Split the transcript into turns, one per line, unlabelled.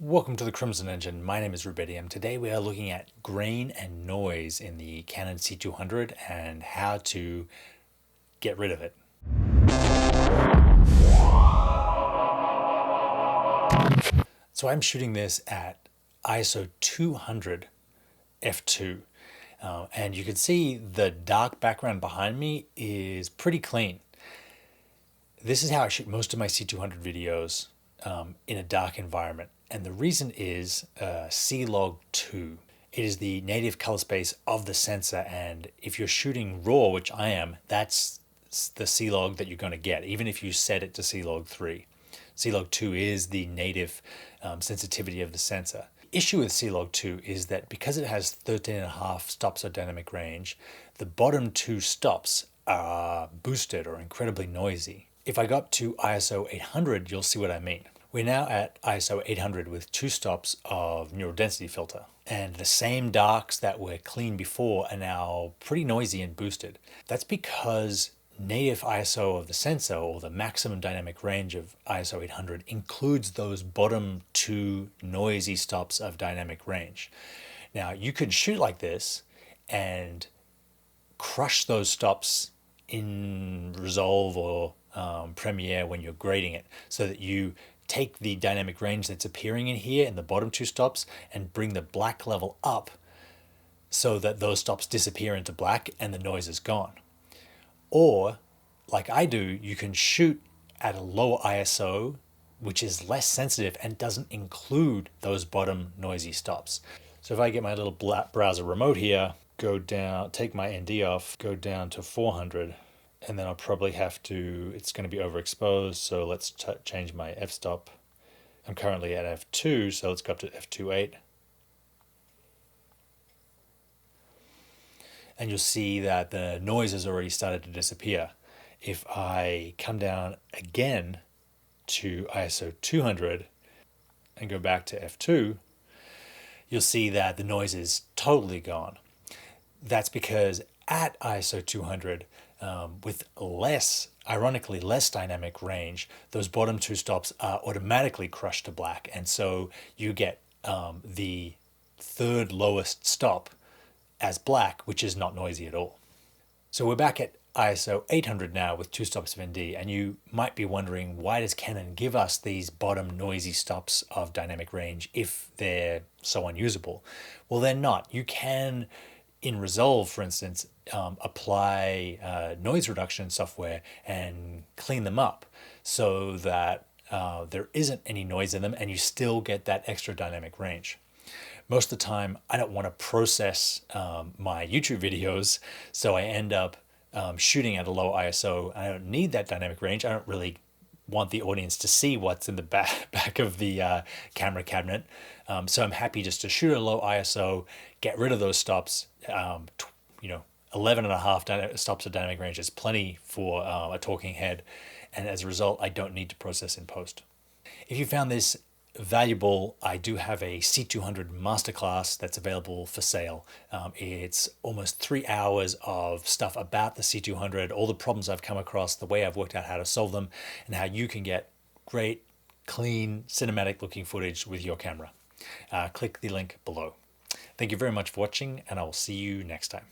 Welcome to the Crimson Engine. My name is Rubidium. Today we are looking at grain and noise in the Canon C200 and how to get rid of it. So I'm shooting this at ISO 200 f2 and you can see the dark background behind me is pretty clean. This is how I shoot most of my C200 videos in a dark environment. And the reason is C-Log2. It is the native color space of the sensor, and if you're shooting RAW, which I am, that's the C-Log that you're going to get, even if you set it to C-Log3. C-Log2 is the native sensitivity of the sensor. The issue with C-Log2 is that because it has 13.5 stops of dynamic range, the bottom two stops are boosted or incredibly noisy. If I go up to ISO 800, you'll see what I mean. We're now at ISO 800 with 2 stops of neural density filter, and the same darks that were clean before are now pretty noisy and boosted. That's because native ISO of the sensor, or the maximum dynamic range of ISO 800, includes those bottom 2 noisy stops of dynamic range. Now you could shoot like this and crush those stops in Resolve or Premiere when you're grading it, so that you take the dynamic range that's appearing in here in the bottom 2 stops and bring the black level up so that those stops disappear into black and the noise is gone. Or, like I do, you can shoot at a lower ISO, which is less sensitive and doesn't include those bottom noisy stops. So if I get my little browser remote here, go down, take my ND off, go down to 400, and then I'll probably have to, it's going to be overexposed, so let's change my f-stop. I'm currently at f2, so let's go up to f2.8. And you'll see that the noise has already started to disappear. If I come down again to ISO 200 and go back to f2, you'll see that the noise is totally gone. That's because at ISO 200, with ironically less dynamic range, those bottom 2 stops are automatically crushed to black, and so you get the third lowest stop as black, which is not noisy at all. So we're back at ISO 800 now with 2 stops of ND, and you might be wondering, why does Canon give us these bottom noisy stops of dynamic range if they're so unusable? Well, they're not. You can, in Resolve, for instance, apply noise reduction software and clean them up so that there isn't any noise in them and you still get that extra dynamic range. Most of the time, I don't want to process my YouTube videos, so I end up shooting at a low ISO. I don't need that dynamic range. I don't really want the audience to see what's in the back of the camera cabinet. So I'm happy just to shoot at a low ISO, get rid of those stops. 11.5 stops of dynamic range is plenty for a talking head, and as a result, I don't need to process in post. If you found this valuable, I do have a C200 Masterclass that's available for sale. It's almost 3 hours of stuff about the C200, all the problems I've come across, the way I've worked out how to solve them, and how you can get great, clean, cinematic looking footage with your camera. Click the link below. Thank you very much for watching, and I will see you next time.